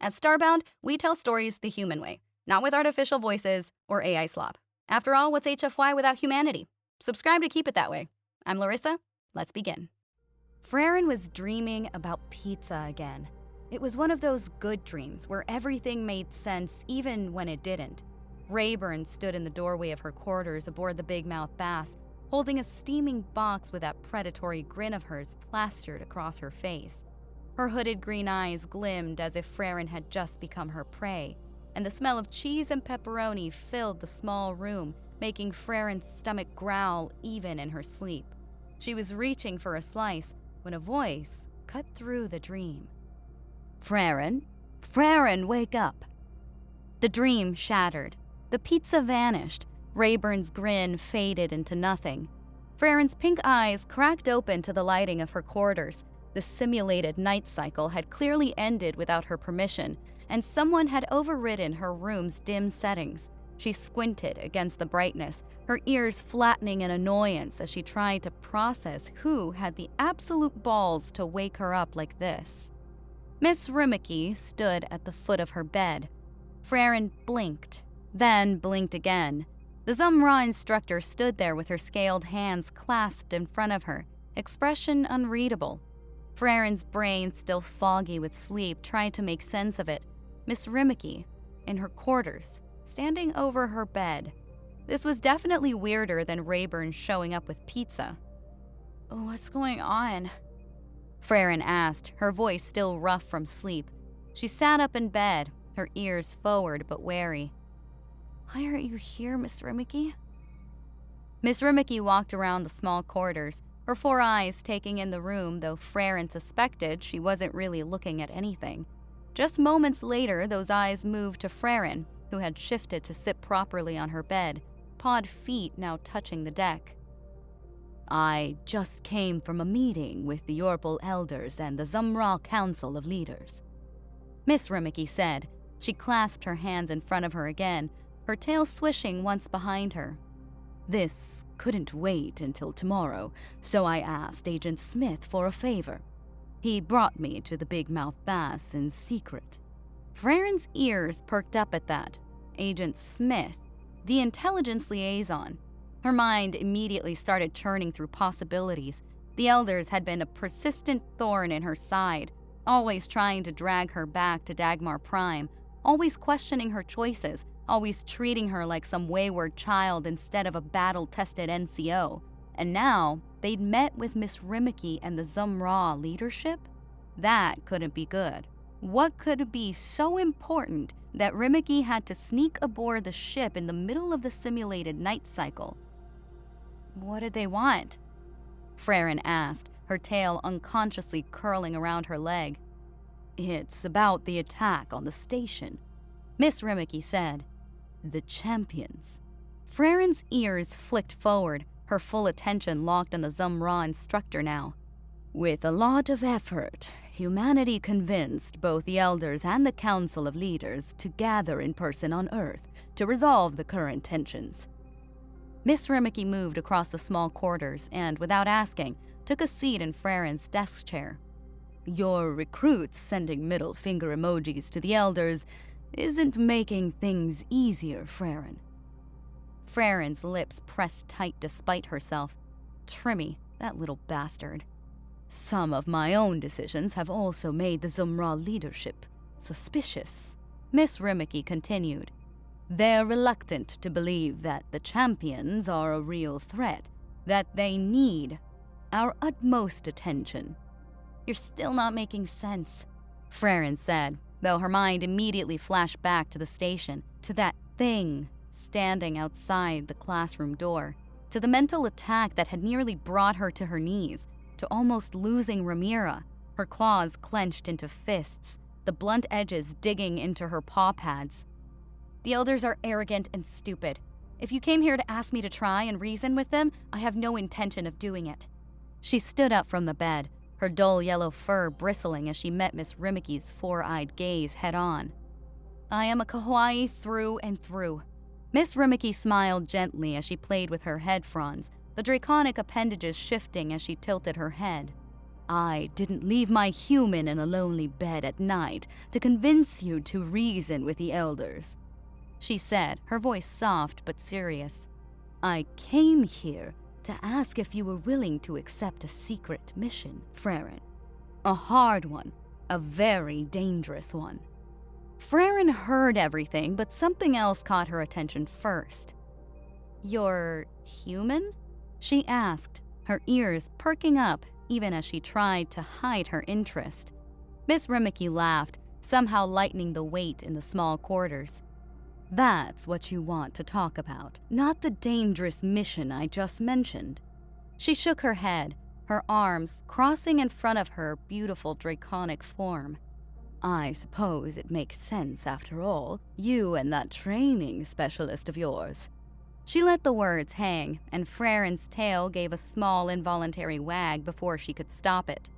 At Starbound, we tell stories the human way, not with artificial voices or AI slop. After all, what's HFY without humanity? Subscribe to keep it that way. I'm Larissa. Let's begin. Frairen was dreaming about pizza again. It was one of those good dreams where everything made sense even when it didn't. Rayburn stood in the doorway of her quarters aboard the Big Mouth Bass, holding a steaming box with that predatory grin of hers plastered across her face. Her hooded green eyes glimmed as if Frairen had just become her prey, and the smell of cheese and pepperoni filled the small room, making Frairen's stomach growl even in her sleep. She was reaching for a slice when a voice cut through the dream. "Frairen? Frairen, wake up!" The dream shattered. The pizza vanished. Rayburn's grin faded into nothing. Frairen's pink eyes cracked open to the lighting of her quarters. The simulated night cycle had clearly ended without her permission, and someone had overridden her room's dim settings. She squinted against the brightness, her ears flattening in annoyance as she tried to process who had the absolute balls to wake her up like this. Miss Rimiki stood at the foot of her bed. Frairen blinked, then blinked again. The Zumra instructor stood there with her scaled hands clasped in front of her, expression unreadable. Frairen's brain, still foggy with sleep, tried to make sense of it. Miss Rimiki, in her quarters, standing over her bed. This was definitely weirder than Rayburn showing up with pizza. "What's going on?" Frairen asked, her voice still rough from sleep. She sat up in bed, her ears forward but wary. "Why are you here, Miss Rimiki?" Miss Rimiki walked around the small corridors, her four eyes taking in the room, though Frairen suspected she wasn't really looking at anything. Just moments later, those eyes moved to Frairen, who had shifted to sit properly on her bed, pawed feet now touching the deck. "I just came from a meeting with the Yorpal elders and the Zumra Council of Leaders," Miss Rimiki said. She clasped her hands in front of her again, her tail swishing once behind her. "This couldn't wait until tomorrow, so I asked Agent Smith for a favor. He brought me to the Big Mouth Bass in secret." Frairen's ears perked up at that. Agent Smith, the intelligence liaison. Her mind immediately started churning through possibilities. The elders had been a persistent thorn in her side, always trying to drag her back to Dagmar Prime, always questioning her choices, always treating her like some wayward child instead of a battle-tested NCO. And now, they'd met with Miss Rimiki and the Zumra leadership? That couldn't be good. What could be so important that Rimiki had to sneak aboard the ship in the middle of the simulated night cycle? "What did they want?" Frairen asked, her tail unconsciously curling around her leg. "It's about the attack on the station," Miss Rimiki said. "The champions." Frairen's ears flicked forward, her full attention locked on the Zumra instructor now. "With a lot of effort, humanity convinced both the elders and the Council of Leaders to gather in person on Earth to resolve the current tensions." Miss Rimiki moved across the small quarters and, without asking, took a seat in Frairen's desk chair. "Your recruits sending middle finger emojis to the elders isn't making things easier, Frairen." Frairen's lips pressed tight despite herself. Trimmy, that little bastard. "Some of my own decisions have also made the Zumra leadership suspicious," Miss Rimiki continued. "They're reluctant to believe that the champions are a real threat, that they need our utmost attention." "You're still not making sense," Frairen said, though her mind immediately flashed back to the station, to that thing standing outside the classroom door, to the mental attack that had nearly brought her to her knees, to almost losing Ramira, her claws clenched into fists, the blunt edges digging into her paw pads. "The elders are arrogant and stupid. If you came here to ask me to try and reason with them, I have no intention of doing it." She stood up from the bed, her dull yellow fur bristling as she met Miss Rimiki's four-eyed gaze head-on. "I am a kawaii through and through." Miss Rimiki smiled gently as she played with her head fronds, the draconic appendages shifting as she tilted her head. I didn't leave my human in a lonely bed at night to convince you to reason with the elders," she said, her voice soft but serious. "I came here to ask if you were willing to accept a secret mission, Frairen. A hard one, a very dangerous one." Frairen heard everything, but something else caught her attention first. "You're human?" she asked, her ears perking up even as she tried to hide her interest. Miss Rimiki laughed, somehow lightening the weight in the small quarters. "That's what you want to talk about, not the dangerous mission I just mentioned." She shook her head, her arms crossing in front of her beautiful draconic form. "I suppose it makes sense after all, you and that training specialist of yours." She let the words hang, and Frairen's tail gave a small involuntary wag before she could stop it.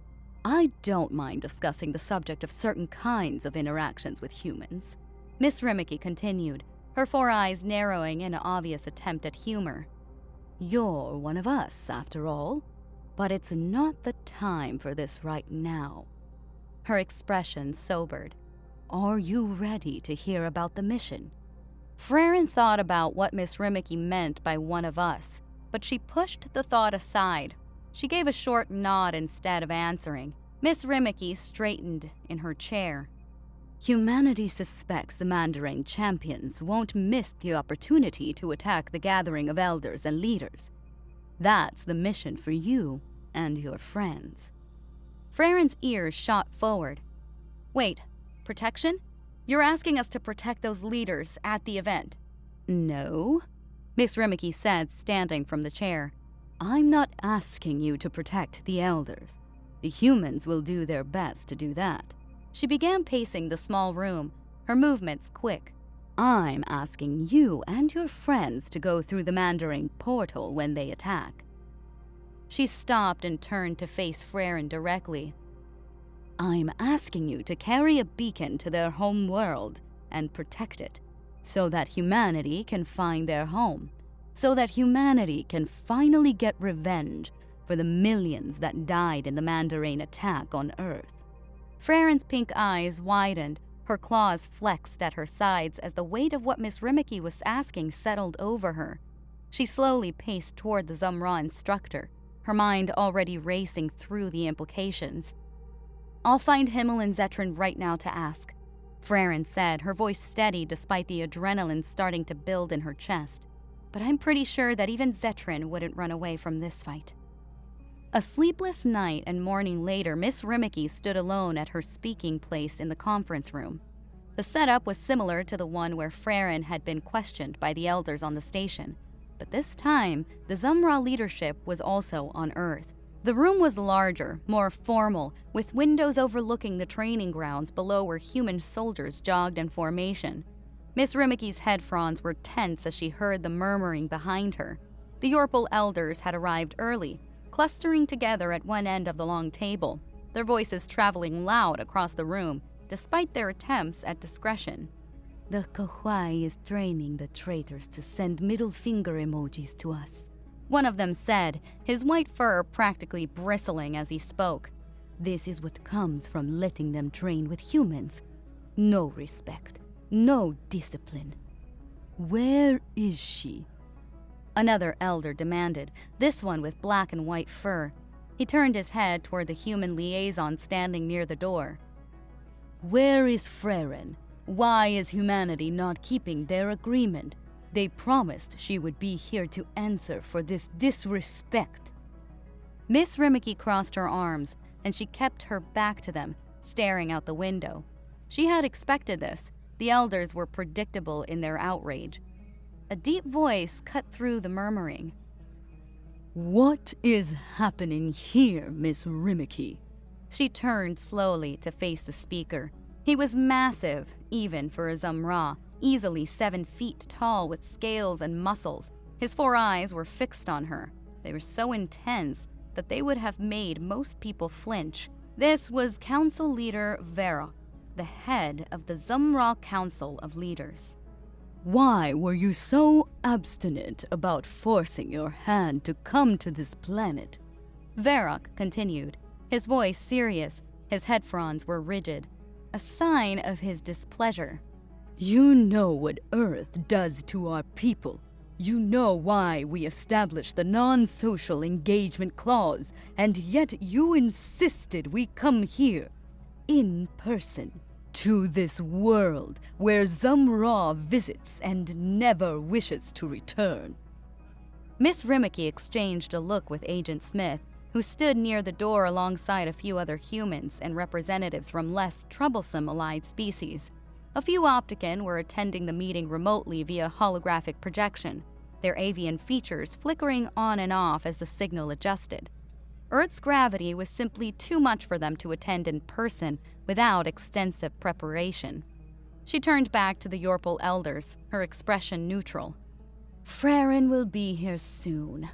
"I don't mind discussing the subject of certain kinds of interactions with humans," Miss Rimiki continued, her four eyes narrowing in an obvious attempt at humor. "You're one of us, after all, but it's not the time for this right now." Her expression sobered. "Are you ready to hear about the mission?" Frairen thought about what Miss Rimiki meant by one of us, but she pushed the thought aside. She gave a short nod instead of answering. Miss Rimiki straightened in her chair. "Humanity suspects the Mandarin champions won't miss the opportunity to attack the gathering of elders and leaders. That's the mission for you and your friends." Frairen's ears shot forward. "Wait, protection? You're asking us to protect those leaders at the event?" "No," Miss Rimiki said, standing from the chair. "I'm not asking you to protect the elders. The humans will do their best to do that." She began pacing the small room, her movements quick. "I'm asking you and your friends to go through the Mandarin portal when they attack." She stopped and turned to face Frairen directly. "I'm asking you to carry a beacon to their home world and protect it, so that humanity can find their home, so that humanity can finally get revenge for the millions that died in the Mandarin attack on Earth." Frairen's pink eyes widened, her claws flexed at her sides as the weight of what Miss Rimiki was asking settled over her. She slowly paced toward the Zumra instructor, her mind already racing through the implications. "I'll find Himmel and Zetrin right now to ask," Frairen said, her voice steady despite the adrenaline starting to build in her chest. "But I'm pretty sure that even Zetrin wouldn't run away from this fight." A sleepless night and morning later, Miss Rimiki stood alone at her speaking place in the conference room. The setup was similar to the one where Frairen had been questioned by the elders on the station, but this time, the Zumra leadership was also on Earth. The room was larger, more formal, with windows overlooking the training grounds below where human soldiers jogged in formation. Miss Rimiki's head fronds were tense as she heard the murmuring behind her. The Yorpal elders had arrived early, clustering together at one end of the long table, their voices traveling loud across the room, despite their attempts at discretion. "The HFY is training the traitors to send middle finger emojis to us," one of them said, his white fur practically bristling as he spoke. "This is what comes from letting them train with humans. No respect, no discipline." "Where is she?" another elder demanded, this one with black and white fur. He turned his head toward the human liaison standing near the door. "Where is Frairen? Why is humanity not keeping their agreement? They promised she would be here to answer for this disrespect." Miss Rimiki crossed her arms, and she kept her back to them, staring out the window. She had expected this. The elders were predictable in their outrage. A deep voice cut through the murmuring. "What is happening here, Miss Rimiki?" She turned slowly to face the speaker. He was massive, even for a Zumra, easily 7 feet tall with scales and muscles. His 4 eyes were fixed on her. They were so intense that they would have made most people flinch. This was Council Leader Vera, the head of the Zumra Council of Leaders. "Why were you so obstinate about forcing your hand to come to this planet?" Varrock continued. his voice serious, his head fronds were rigid, a sign of his displeasure. You know what Earth does to our people. You know why we established the non-social engagement clause, and yet you insisted we come here, in person, to this world where Zumra visits and never wishes to return. Miss Rimiki exchanged a look with Agent Smith, who stood near the door alongside a few other humans and representatives from less troublesome allied species. A few Optican were attending the meeting remotely via holographic projection, their avian features flickering on and off as the signal adjusted. Earth's gravity was simply too much for them to attend in person without extensive preparation. She turned back to the Yorpal elders, her expression neutral. Frairen will be here soon,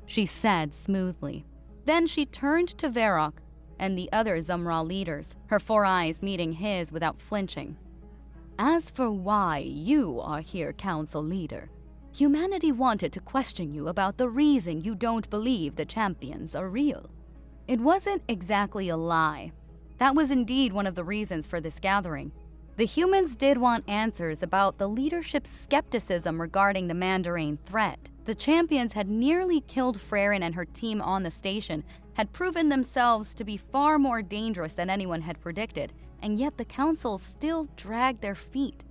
she said smoothly. Then she turned to Varrock and the other Zumra leaders, her 4 eyes meeting his without flinching. As for why you are here, Council Leader, humanity wanted to question you about the reason you don't believe the champions are real. It wasn't exactly a lie. That was indeed one of the reasons for this gathering. The humans did want answers about the leadership's skepticism regarding the Mandarin threat. The champions had nearly killed Frairen, and her team on the station had proven themselves to be far more dangerous than anyone had predicted, and yet the council still dragged their feet.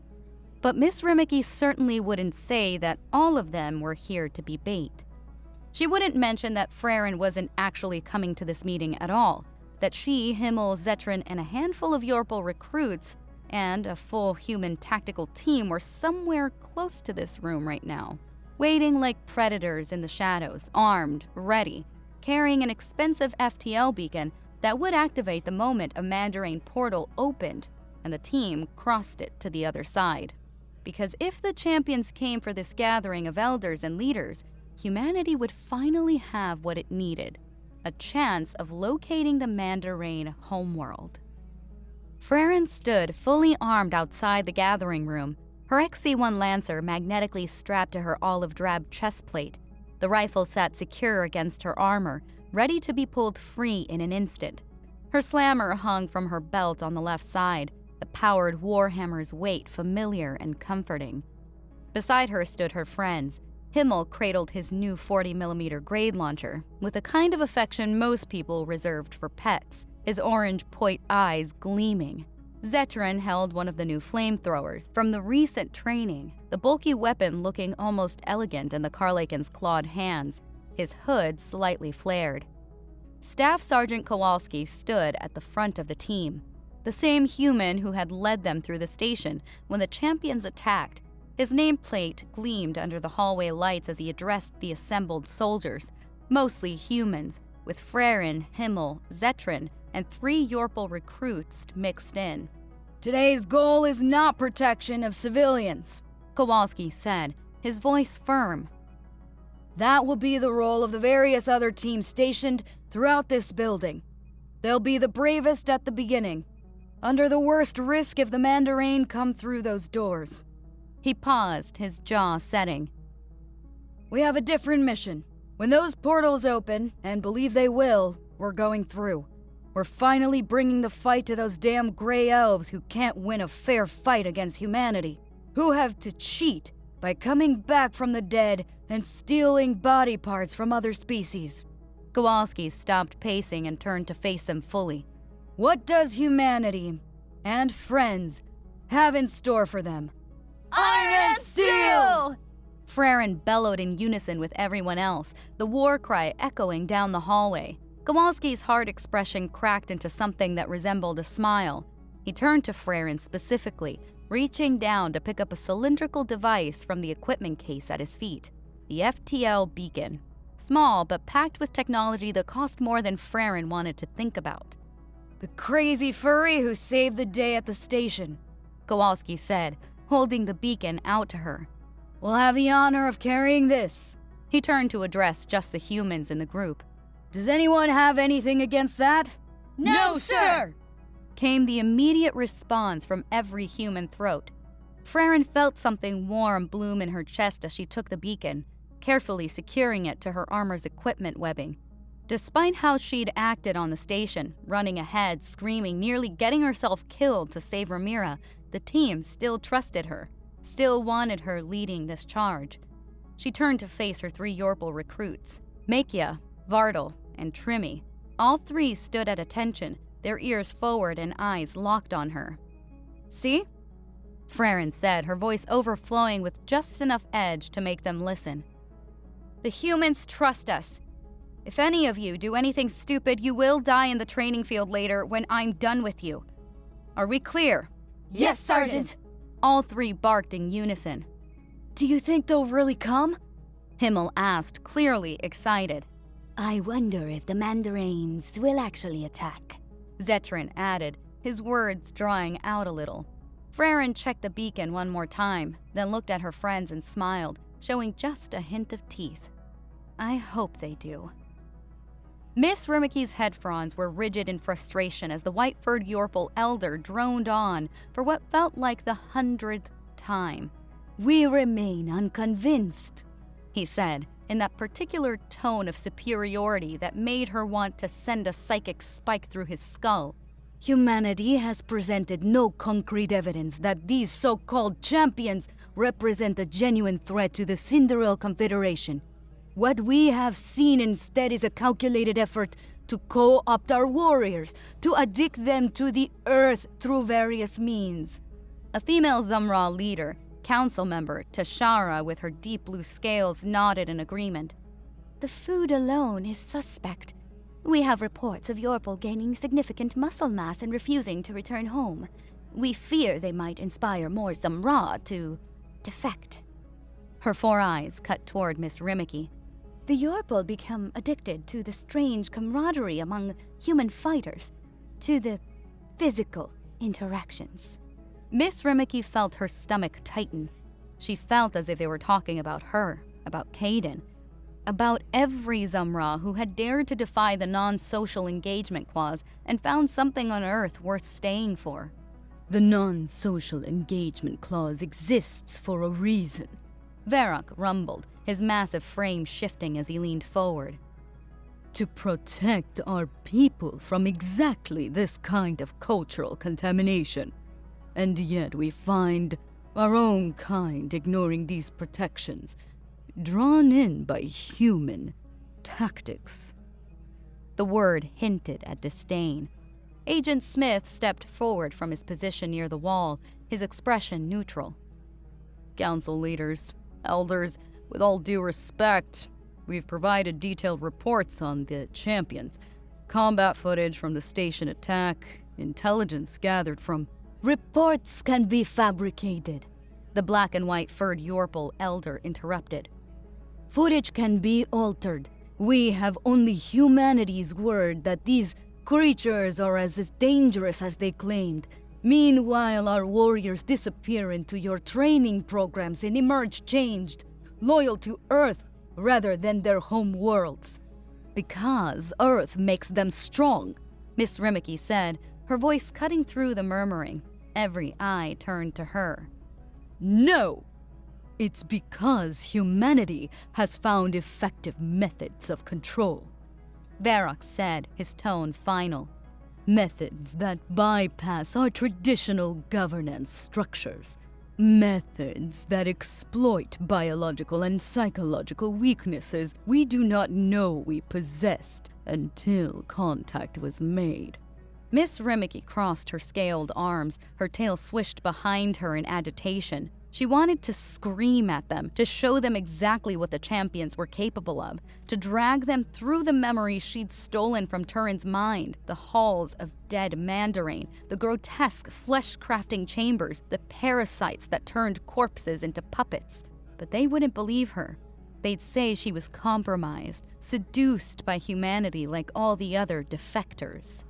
But Miss Rimiki certainly wouldn't say that all of them were here to be bait. She wouldn't mention that Frairen wasn't actually coming to this meeting at all, that she, Himmel, Zetran, and a handful of Yorpal recruits and a full human tactical team were somewhere close to this room right now, waiting like predators in the shadows, armed, ready, carrying an expensive FTL beacon that would activate the moment a Mandarin portal opened and the team crossed it to the other side. Because if the champions came for this gathering of elders and leaders, humanity would finally have what it needed, a chance of locating the Mandarin homeworld. Frairen stood fully armed outside the gathering room, her XC-1 Lancer magnetically strapped to her olive-drab chest plate. The rifle sat secure against her armor, ready to be pulled free in an instant. Her slammer hung from her belt on the left side, the powered warhammer's weight familiar and comforting. Beside her stood her friends. Himmel cradled his new 40mm grade launcher, with a kind of affection most people reserved for pets, his orange point eyes gleaming. Zetran held one of the new flamethrowers from the recent training, the bulky weapon looking almost elegant in the Karlaken's clawed hands, his hood slightly flared. Staff Sergeant Kowalski stood at the front of the team, the same human who had led them through the station when the champions attacked. His nameplate gleamed under the hallway lights as he addressed the assembled soldiers, mostly humans, with Frairen, Himmel, Zetran, and 3 Yorpal recruits mixed in. Today's goal is not protection of civilians, Kowalski said, his voice firm. That will be the role of the various other teams stationed throughout this building. They'll be the bravest at the beginning, under the worst risk if the Mandarin come through those doors. He paused, his jaw setting. We have a different mission. When those portals open, and believe they will, we're going through. We're finally bringing the fight to those damn gray elves who can't win a fair fight against humanity, who have to cheat by coming back from the dead and stealing body parts from other species. Kowalski stopped pacing and turned to face them fully. What does humanity and friends have in store for them? Iron and steel! Frairen bellowed in unison with everyone else, the war cry echoing down the hallway. Kowalski's hard expression cracked into something that resembled a smile. He turned to Frairen specifically, reaching down to pick up a cylindrical device from the equipment case at his feet. The FTL beacon. Small, but packed with technology that cost more than Frairen wanted to think about. The crazy furry who saved the day at the station, Kowalski said, holding the beacon out to her. We'll have the honor of carrying this. He turned to address just the humans in the group. Does anyone have anything against that? No, sir! Came the immediate response from every human throat. Frairen felt something warm bloom in her chest as she took the beacon, carefully securing it to her armor's equipment webbing. Despite how she'd acted on the station, running ahead, screaming, nearly getting herself killed to save Ramira, the team still trusted her, still wanted her leading this charge. She turned to face her 3 Yorpal recruits, Makia, Vardal, and Trimmy. All 3 stood at attention, their ears forward and eyes locked on her. "See?" Frairen said, her voice overflowing with just enough edge to make them listen. "The humans trust us. If any of you do anything stupid, you will die in the training field later when I'm done with you. Are we clear?" Yes, Sergeant! All 3 barked in unison. Do you think they'll really come? Himmel asked, clearly excited. I wonder if the Mandarines will actually attack. Zetrin added, his words drawing out a little. Frairen checked the beacon one more time, then looked at her friends and smiled, showing just a hint of teeth. I hope they do. Miss Rimiki's head fronds were rigid in frustration as the white-furred Yorpal elder droned on for what felt like the 100th time. We remain unconvinced, he said, in that particular tone of superiority that made her want to send a psychic spike through his skull. Humanity has presented no concrete evidence that these so-called champions represent a genuine threat to the Cinderella Confederation. What we have seen instead is a calculated effort to co-opt our warriors, to addict them to the earth through various means. A female Zamra leader, council member Tashara with her deep blue scales, nodded in agreement. The food alone is suspect. We have reports of Yorpal gaining significant muscle mass and refusing to return home. We fear they might inspire more Zamra to defect. Her 4 eyes cut toward Miss Rimiki. The Yorpal become addicted to the strange camaraderie among human fighters, to the physical interactions. Miss Rimiki felt her stomach tighten. She felt as if they were talking about her, about Caden, about every Zamra who had dared to defy the non-social engagement clause and found something on Earth worth staying for. The non-social engagement clause exists for a reason, Varrock rumbled, his massive frame shifting as he leaned forward. To protect our people from exactly this kind of cultural contamination. And yet we find our own kind ignoring these protections, drawn in by human tactics. The word hinted at disdain. Agent Smith stepped forward from his position near the wall, his expression neutral. Council leaders, elders, with all due respect, we've provided detailed reports on the champions, combat footage from the station attack, intelligence gathered from... Reports can be fabricated, the black and white furred Yorpal elder interrupted. Footage can be altered. We have only humanity's word that these creatures are as dangerous as they claimed. Meanwhile, our warriors disappear into your training programs and emerge changed, loyal to Earth rather than their home worlds. Because Earth makes them strong, Miss Rimiki said, her voice cutting through the murmuring. Every eye turned to her. No! It's because humanity has found effective methods of control, Varrock said, his tone final. Methods that bypass our traditional governance structures. Methods that exploit biological and psychological weaknesses we do not know we possessed until contact was made. Miss Rimiki crossed her scaled arms, her tail swished behind her in agitation. She wanted to scream at them, to show them exactly what the champions were capable of, to drag them through the memories she'd stolen from Turin's mind, the halls of dead Mandarin, the grotesque flesh-crafting chambers, the parasites that turned corpses into puppets. But they wouldn't believe her. They'd say she was compromised, seduced by humanity like all the other defectors.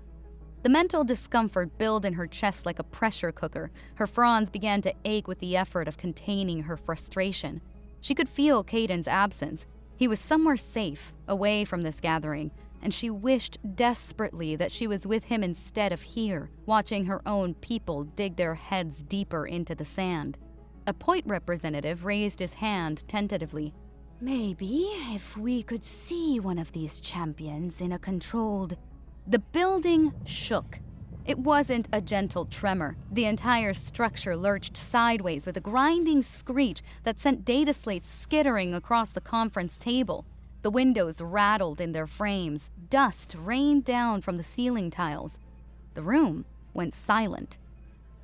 The mental discomfort built in her chest like a pressure cooker. Her fronds began to ache with the effort of containing her frustration. She could feel Caden's absence. He was somewhere safe, away from this gathering, and she wished desperately that she was with him instead of here, watching her own people dig their heads deeper into the sand. A point representative raised his hand tentatively. Maybe if we could see one of these champions in a controlled... The building shook. It wasn't a gentle tremor. The entire structure lurched sideways with a grinding screech that sent data slates skittering across the conference table. The windows rattled in their frames. Dust rained down from the ceiling tiles. The room went silent.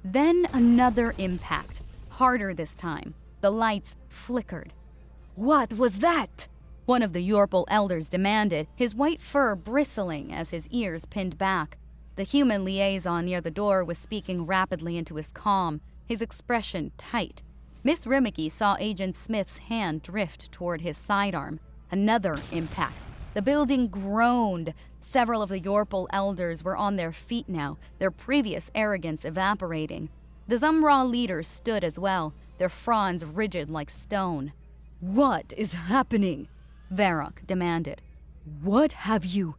Then another impact, harder this time. The lights flickered. What was that? One of the Yorpal elders demanded, his white fur bristling as his ears pinned back. The human liaison near the door was speaking rapidly into his comm, his expression tight. Miss Rimiki saw Agent Smith's hand drift toward his sidearm. Another impact. The building groaned. Several of the Yorpal elders were on their feet now, their previous arrogance evaporating. The Zumra leaders stood as well, their fronds rigid like stone. What is happening? Varrock demanded. What have you?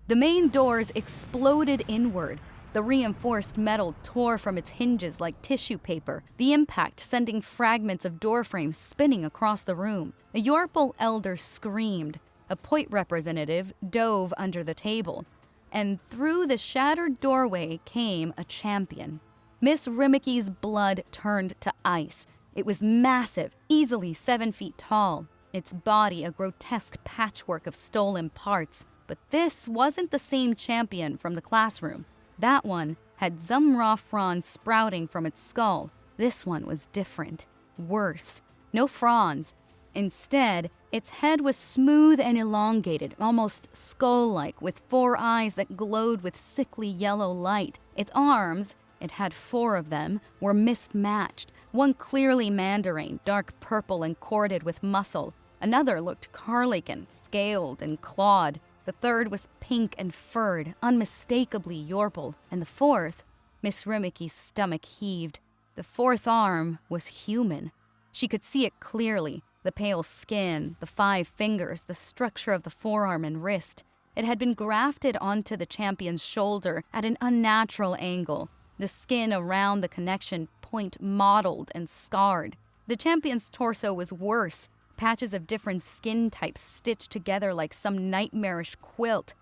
The main doors exploded inward. The reinforced metal tore from its hinges like tissue paper, the impact sending fragments of doorframes spinning across the room. A Yorpal elder screamed. A Point representative dove under the table. And through the shattered doorway came a champion. Miss Rimiki's blood turned to ice. It was massive, easily 7 feet tall. Its body a grotesque patchwork of stolen parts. But this wasn't the same champion from the classroom. That one had Zumra fronds sprouting from its skull. This one was different, worse. No fronds. Instead, its head was smooth and elongated, almost skull-like, with 4 eyes that glowed with sickly yellow light. Its arms, it had 4 of them, were mismatched. One clearly mandarin, dark purple and corded with muscle. Another looked Carlican, scaled and clawed. The third was pink and furred, unmistakably Yorpal. And the fourth, Miss Rimiki's stomach heaved. The 4th arm was human. She could see it clearly. The pale skin, the 5 fingers, the structure of the forearm and wrist. It had been grafted onto the champion's shoulder at an unnatural angle. The skin around the connection point mottled and scarred. The champion's torso was worse. Patches of different skin types stitched together like some nightmarish quilt.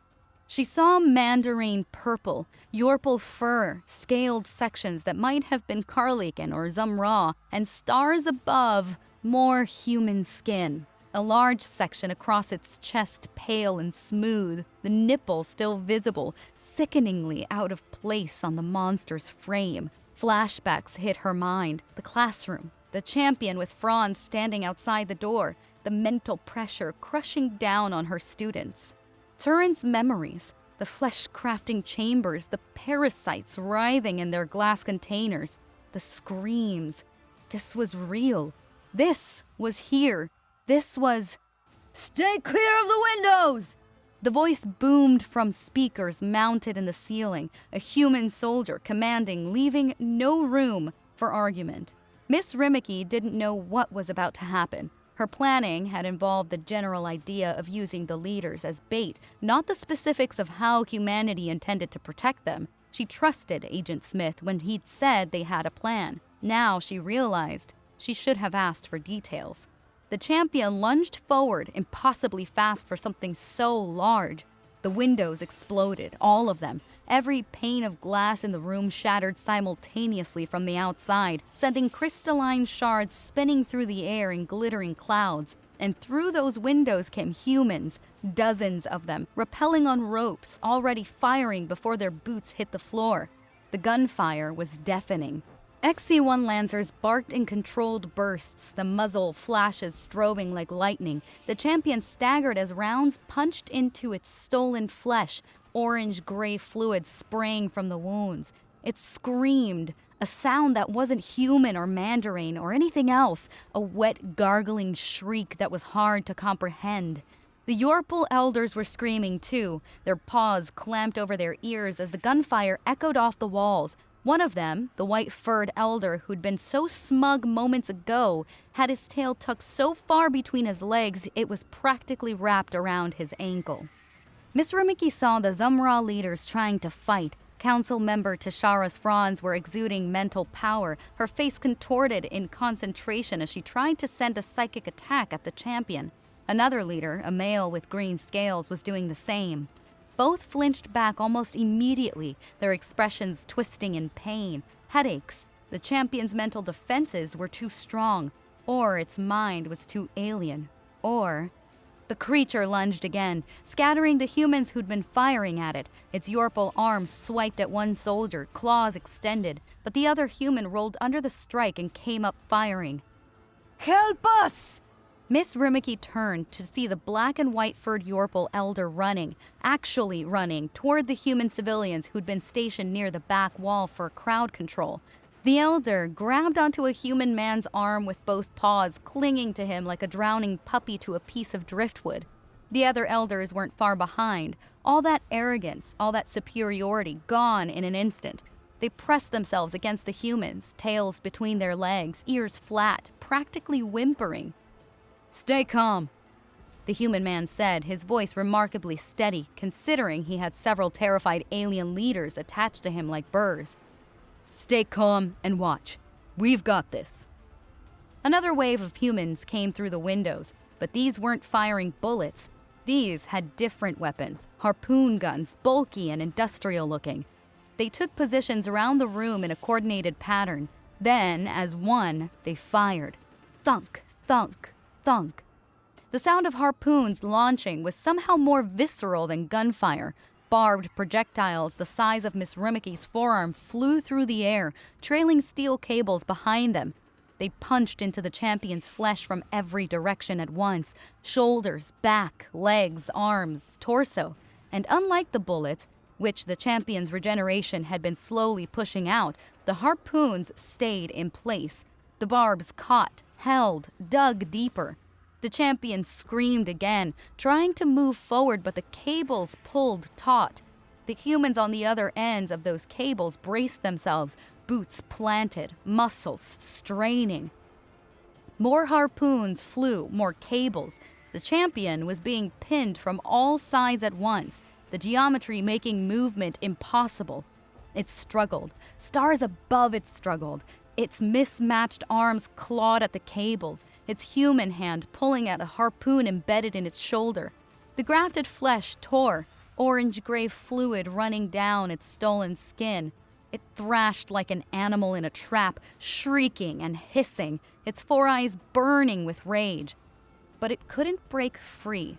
She saw mandarin purple, Yorpal fur, scaled sections that might have been Carlican or Zumra, and stars above, more human skin. A large section across its chest pale and smooth, the nipple still visible, sickeningly out of place on the monster's frame. Flashbacks hit her mind. The classroom. The champion with fronds standing outside the door, the mental pressure crushing down on her students. Turin's memories, the flesh-crafting chambers, the parasites writhing in their glass containers, the screams. This was real. This was here. This was... Stay clear of the windows! The voice boomed from speakers mounted in the ceiling, a human soldier commanding, leaving no room for argument. Miss Rimiki didn't know what was about to happen. Her planning had involved the general idea of using the leaders as bait, not the specifics of how humanity intended to protect them. She trusted Agent Smith when he'd said they had a plan. Now she realized she should have asked for details. The champion lunged forward, impossibly fast for something so large. The windows exploded, all of them. Every pane of glass in the room shattered simultaneously from the outside, sending crystalline shards spinning through the air in glittering clouds. And through those windows came humans, dozens of them, rappelling on ropes, already firing before their boots hit the floor. The gunfire was deafening. XC-1 Lancers barked in controlled bursts, the muzzle flashes strobing like lightning. The champion staggered as rounds punched into its stolen flesh, orange-gray fluid spraying from the wounds. It screamed, a sound that wasn't human or mandarin or anything else, a wet, gargling shriek that was hard to comprehend. The Yorpal elders were screaming too, their paws clamped over their ears as the gunfire echoed off the walls. One of them, the white-furred elder who'd been so smug moments ago, had his tail tucked so far between his legs it was practically wrapped around his ankle. Miss Rimiki saw the Zumra leaders trying to fight. Council member Tashara's fronds were exuding mental power, her face contorted in concentration as she tried to send a psychic attack at the champion. Another leader, a male with green scales, was doing the same. Both flinched back almost immediately, their expressions twisting in pain, headaches. The champion's mental defenses were too strong, or its mind was too alien, or... The creature lunged again, scattering the humans who'd been firing at it. Its Yorpal arms swiped at one soldier, claws extended, but the other human rolled under the strike and came up firing. Help us! Miss Rimiki turned to see the black and white furred Yorpal elder running, actually running, toward the human civilians who'd been stationed near the back wall for crowd control. The elder grabbed onto a human man's arm with both paws, clinging to him like a drowning puppy to a piece of driftwood. The other elders weren't far behind, all that arrogance, all that superiority gone in an instant. They pressed themselves against the humans, tails between their legs, ears flat, practically whimpering. "Stay calm," the human man said, his voice remarkably steady, considering he had several terrified alien leaders attached to him like burrs. "Stay calm and watch. We've got this." Another wave of humans came through the windows, but these weren't firing bullets. These had different weapons, harpoon guns, bulky and industrial looking. They took positions around the room in a coordinated pattern. Then, as one, they fired. Thunk, thunk, thunk. The sound of harpoons launching was somehow more visceral than gunfire. Barbed projectiles the size of Miss Rimiki's forearm flew through the air, trailing steel cables behind them. They punched into the champion's flesh from every direction at once, shoulders, back, legs, arms, torso. And unlike the bullets, which the champion's regeneration had been slowly pushing out, the harpoons stayed in place. The barbs caught, held, dug deeper. The champion screamed again, trying to move forward, but the cables pulled taut. The humans on the other ends of those cables braced themselves, boots planted, muscles straining. More harpoons flew, more cables. The champion was being pinned from all sides at once, the geometry making movement impossible. It struggled. Stars above it struggled. Its mismatched arms clawed at the cables, its human hand pulling at a harpoon embedded in its shoulder. The grafted flesh tore, orange-gray fluid running down its stolen skin. It thrashed like an animal in a trap, shrieking and hissing, its four eyes burning with rage. But it couldn't break free.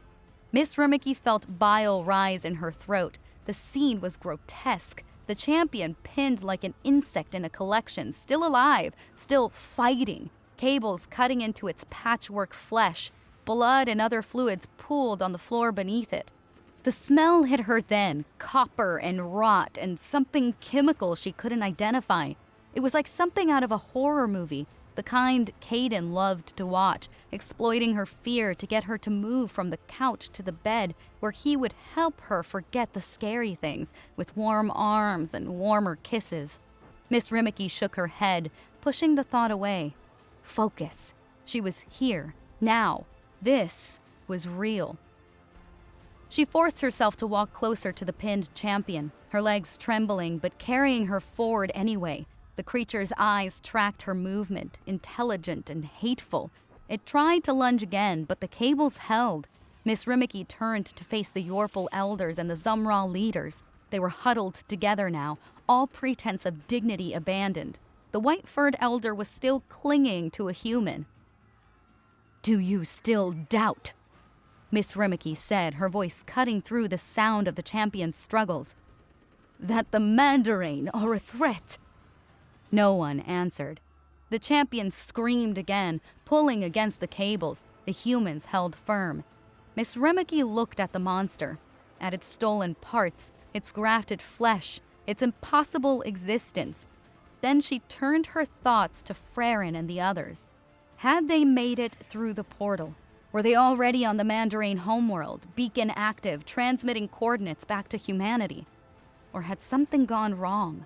Miss Rimiki felt bile rise in her throat. The scene was grotesque. The champion pinned like an insect in a collection, still alive, still fighting, cables cutting into its patchwork flesh. Blood and other fluids pooled on the floor beneath it. The smell hit her then, copper and rot and something chemical she couldn't identify. It was like something out of a horror movie, the kind Caden loved to watch, exploiting her fear to get her to move from the couch to the bed where he would help her forget the scary things with warm arms and warmer kisses. Miss Rimiki shook her head, pushing the thought away. Focus. She was here, now. This was real. She forced herself to walk closer to the pinned champion, her legs trembling but carrying her forward anyway. The creature's eyes tracked her movement, intelligent and hateful. It tried to lunge again, but the cables held. Miss Rimiki turned to face the Yorpal elders and the Zumra leaders. They were huddled together now, all pretense of dignity abandoned. The white-furred elder was still clinging to a human. "Do you still doubt?" Miss Rimiki said, her voice cutting through the sound of the champion's struggles. "That the Mandarin are a threat?" No one answered. The champion screamed again, pulling against the cables. The humans held firm. Miss Rimiki looked at the monster, at its stolen parts, its grafted flesh, its impossible existence. Then she turned her thoughts to Frairen and the others. Had they made it through the portal? Were they already on the Mandarin homeworld, beacon active, transmitting coordinates back to humanity? Or had something gone wrong?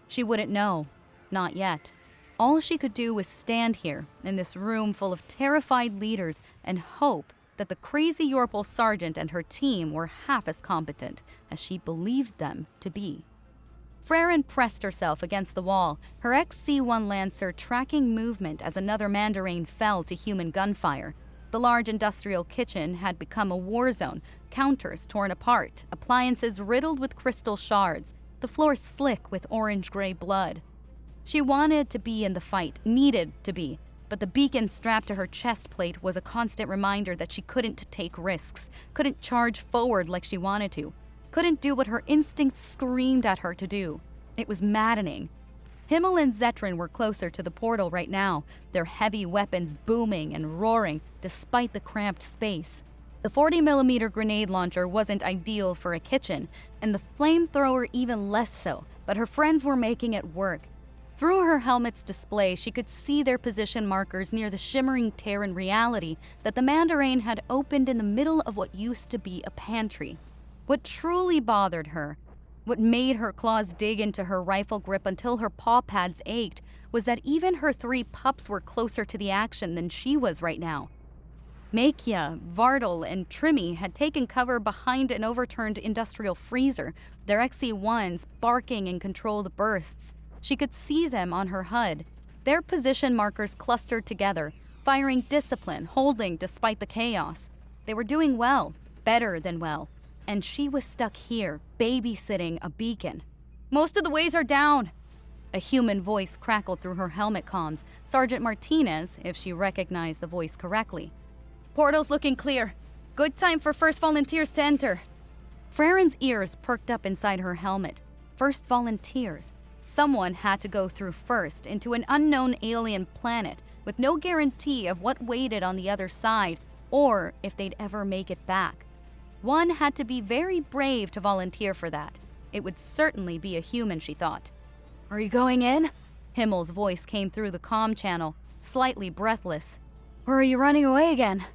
She wouldn't know. Not yet. All she could do was stand here, in this room full of terrified leaders, and hope that the crazy Yorpal sergeant and her team were half as competent as she believed them to be. Frairen pressed herself against the wall, her XC-1 Lancer tracking movement as another Mandarin fell to human gunfire. The large industrial kitchen had become a war zone, counters torn apart, appliances riddled with crystal shards, the floor slick with orange-gray blood. She wanted to be in the fight, needed to be, but the beacon strapped to her chest plate was a constant reminder that she couldn't take risks, couldn't charge forward like she wanted to, couldn't do what her instincts screamed at her to do. It was maddening. Himmel and Zetrin were closer to the portal right now, their heavy weapons booming and roaring despite the cramped space. The 40mm grenade launcher wasn't ideal for a kitchen, and the flamethrower even less so, but her friends were making it work. Through her helmet's display, she could see their position markers near the shimmering tear in reality that the Mandarin had opened in the middle of what used to be a pantry. What truly bothered her, what made her claws dig into her rifle grip until her paw pads ached, was that even her 3 pups were closer to the action than she was right now. Makia, Vartal, and Trimmy had taken cover behind an overturned industrial freezer, their XE-1s barking in controlled bursts. She could see them on her HUD, their position markers clustered together, firing discipline, holding despite the chaos. They were doing well, better than well, and she was stuck here, babysitting a beacon. "Most of the ways are down," a human voice crackled through her helmet comms, Sergeant Martinez, if she recognized the voice correctly. "Portal's looking clear. Good time for first volunteers to enter." Frairen's ears perked up inside her helmet. First volunteers. Someone had to go through first into an unknown alien planet with no guarantee of what waited on the other side or if they'd ever make it back. One had to be very brave to volunteer for that. It would certainly be a human, she thought. "Are you going in?" Himmel's voice came through the comm channel, slightly breathless. "Or are you running away again?"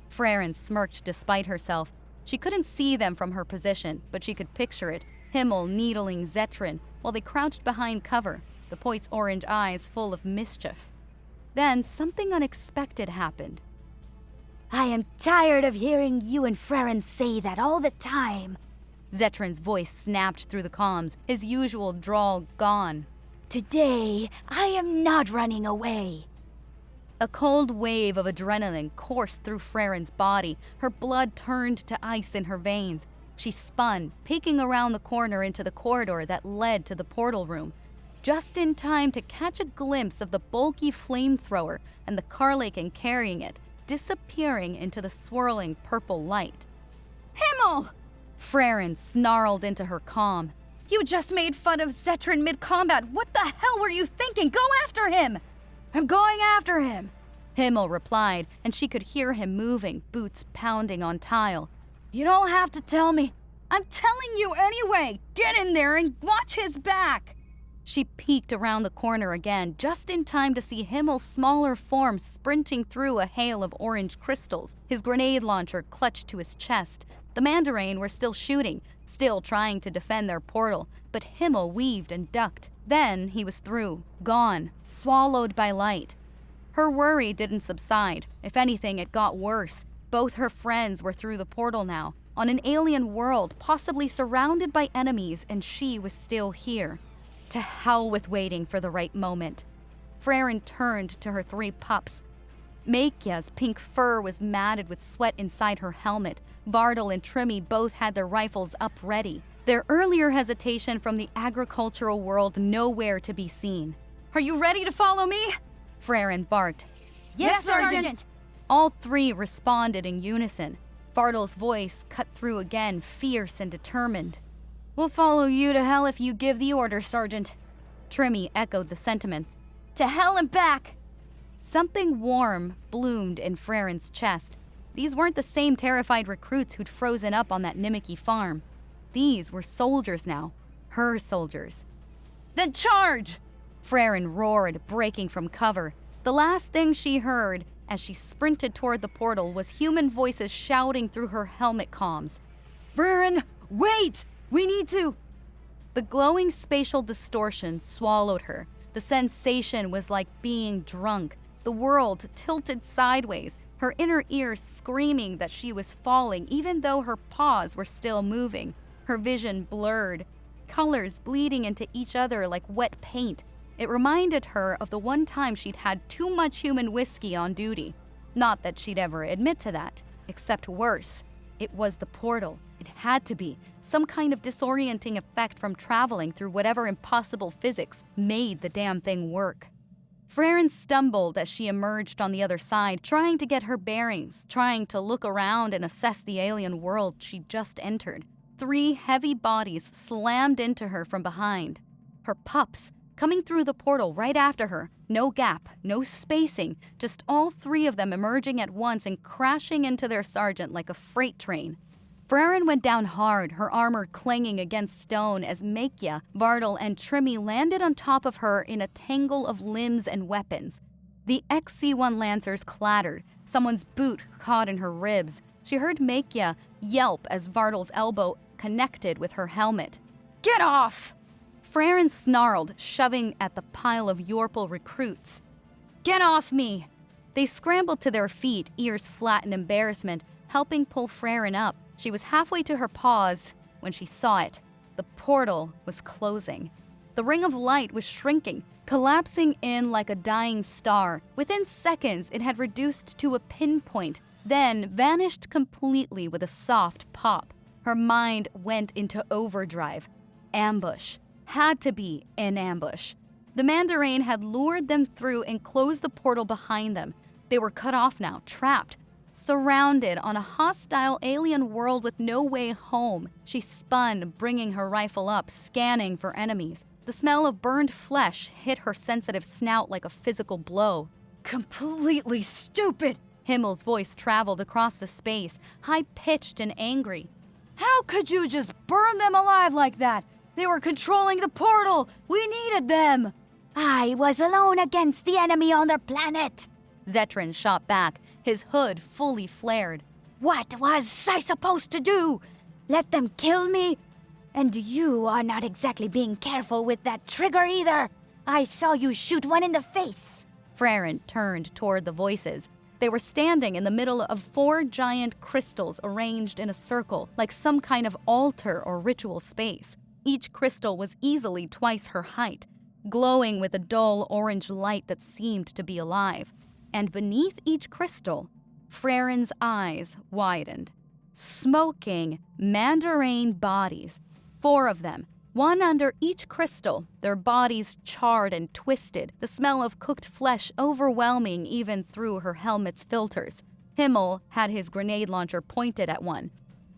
Frairen smirked despite herself. She couldn't see them from her position, but she could picture it, Himmel needling Zetrin while they crouched behind cover, the Poit's orange eyes full of mischief. Then something unexpected happened. "I am tired of hearing you and Frairen say that all the time." Zetrin's voice snapped through the comms, his usual drawl gone. "Today, I am not running away." A cold wave of adrenaline coursed through Frairen's body. Her blood turned to ice in her veins. She spun, peeking around the corner into the corridor that led to the portal room, just in time to catch a glimpse of the bulky flamethrower and the Karlaken carrying it, disappearing into the swirling purple light. "Himmel!" Frairen snarled into her comm. "You just made fun of Zetrin mid-combat. What the hell were you thinking? Go after him!" "I'm going after him," Himmel replied, and she could hear him moving, boots pounding on tile. "You don't have to tell me." "I'm telling you anyway! Get in there and watch his back!" She peeked around the corner again, just in time to see Himmel's smaller form sprinting through a hail of orange crystals, his grenade launcher clutched to his chest. The Mandarin were still shooting, still trying to defend their portal, but Himmel weaved and ducked. Then he was through, gone, swallowed by light. Her worry didn't subside. If anything, it got worse. Both her friends were through the portal now, on an alien world, possibly surrounded by enemies, and she was still here. To hell with waiting for the right moment. Frairen turned to her 3 pups. Makia's pink fur was matted with sweat inside her helmet. Vartal and Trimmy both had their rifles up ready, their earlier hesitation from the agricultural world nowhere to be seen. "Are you ready to follow me?" Frairen barked. Yes, Sergeant! All 3 responded in unison. Vartal's voice cut through again, fierce and determined. "We'll follow you to hell if you give the order, Sergeant." Trimmy echoed the sentiments. "To hell and back!" Something warm bloomed in Frairen's chest. These weren't the same terrified recruits who'd frozen up on that Rimiki farm. These were soldiers now. Her soldiers. "Then charge!" Frairen roared, breaking from cover. The last thing she heard as she sprinted toward the portal was human voices shouting through her helmet comms. "Frairen, wait! We need to—" The glowing spatial distortion swallowed her. The sensation was like being drunk. The world tilted sideways, her inner ears screaming that she was falling even though her paws were still moving. Her vision blurred, colors bleeding into each other like wet paint. It reminded her of the one time she'd had too much human whiskey on duty. Not that she'd ever admit to that, except worse. It was the portal. It had to be. Some kind of disorienting effect from traveling through whatever impossible physics made the damn thing work. Frairen stumbled as she emerged on the other side, trying to get her bearings, trying to look around and assess the alien world she'd just entered. 3 heavy bodies slammed into her from behind. Her pups, coming through the portal right after her. No gap, no spacing, just all 3 of them emerging at once and crashing into their sergeant like a freight train. Frairen went down hard, her armor clanging against stone as Makia, Vartal, and Trimmy landed on top of her in a tangle of limbs and weapons. The XC-1 Lancers clattered. Someone's boot caught in her ribs. She heard Makia yelp as Vartal's elbow connected with her helmet. "Get off!" Frairen snarled, shoving at the pile of Yorpal recruits. "Get off me!" They scrambled to their feet, ears flat in embarrassment, helping pull Frairen up. She was halfway to her paws when she saw it. The portal was closing. The ring of light was shrinking, collapsing in like a dying star. Within seconds, it had reduced to a pinpoint, then vanished completely with a soft pop. Her mind went into overdrive. Ambush. Had to be an ambush. The Mandarin had lured them through and closed the portal behind them. They were cut off now, trapped, surrounded on a hostile alien world with no way home. She spun, bringing her rifle up, scanning for enemies. The smell of burned flesh hit her sensitive snout like a physical blow. Completely stupid! Himmel's voice traveled across the space, high-pitched and angry. How could you just burn them alive like that? They were controlling the portal! We needed them! I was alone against the enemy on their planet. Zetran shot back, his hood fully flared. What was I supposed to do? Let them kill me? And you are not exactly being careful with that trigger either. I saw you shoot one in the face. Frairen turned toward the voices. They were standing in the middle of 4 giant crystals arranged in a circle, like some kind of altar or ritual space. Each crystal was easily twice her height, glowing with a dull orange light that seemed to be alive. And beneath each crystal, Frairen's eyes widened. Smoking Mandarin bodies. 4 of them, one under each crystal, their bodies charred and twisted, the smell of cooked flesh overwhelming even through her helmet's filters. Himmel had his grenade launcher pointed at one.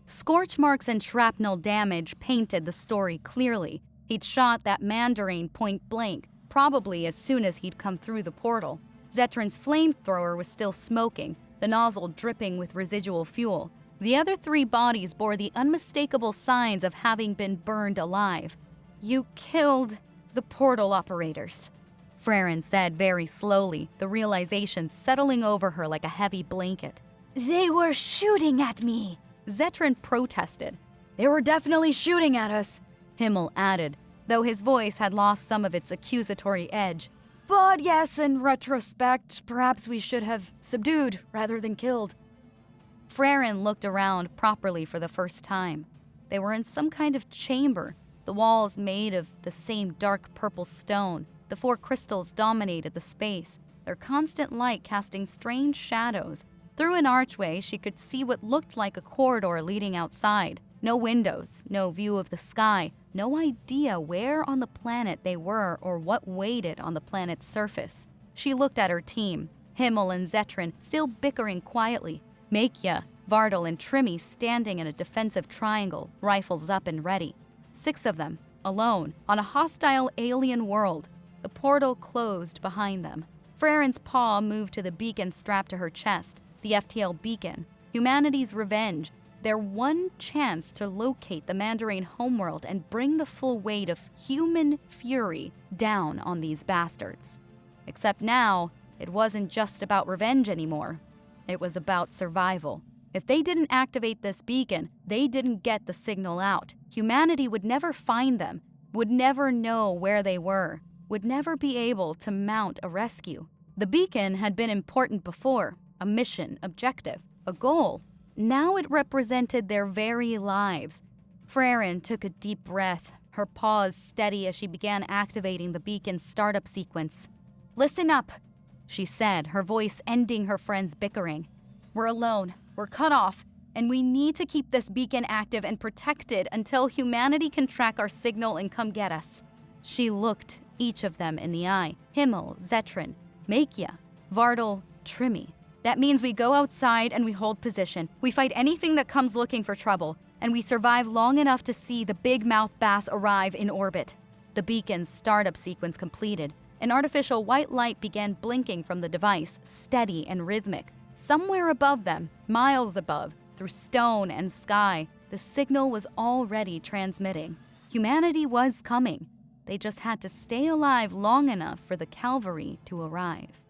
Scorch marks and shrapnel damage painted the story clearly. He'd shot that Mandarin point blank, probably as soon as he'd come through the portal. Zetran's flamethrower was still smoking, the nozzle dripping with residual fuel. The other 3 bodies bore the unmistakable signs of having been burned alive. "You killed the portal operators," Frairen said very slowly, the realization settling over her like a heavy blanket. They were shooting at me. Zetran protested. They were definitely shooting at us, Himmel added, though his voice had lost some of its accusatory edge. But yes, in retrospect, perhaps we should have subdued rather than killed. Frairen looked around properly for the first time. They were in some kind of chamber, the walls made of the same dark purple stone. The 4 crystals dominated the space, their constant light casting strange shadows. Through an archway, she could see what looked like a corridor leading outside. No windows, no view of the sky, no idea where on the planet they were or what waited on the planet's surface. She looked at her team, Himmel and Zetran still bickering quietly, Makia, Vartal, and Trimmy standing in a defensive triangle, rifles up and ready. 6 of them, alone, on a hostile alien world. The portal closed behind them. Frairen's paw moved to the beacon strapped to her chest, the FTL beacon, humanity's revenge, their one chance to locate the Mandarin homeworld and bring the full weight of human fury down on these bastards. Except now, it wasn't just about revenge anymore. It was about survival. If they didn't activate this beacon, they didn't get the signal out. Humanity would never find them, would never know where they were, would never be able to mount a rescue. The beacon had been important before, a mission, objective, a goal. Now it represented their very lives. Frairen took a deep breath, her paws steady as she began activating the beacon's startup sequence. "Listen up. she said, her voice ending her friend's bickering. "We're alone, we're cut off, and we need to keep this beacon active and protected until humanity can track our signal and come get us." She looked each of them in the eye. Himmel, Zetrin, Makia, Vardal, Trimmy. "That means we go outside and we hold position. We fight anything that comes looking for trouble, and we survive long enough to see the big mouth bass arrive in orbit." The beacon's startup sequence completed. An artificial white light began blinking from the device, steady and rhythmic. Somewhere above them, miles above, through stone and sky, the signal was already transmitting. Humanity was coming. They just had to stay alive long enough for the cavalry to arrive.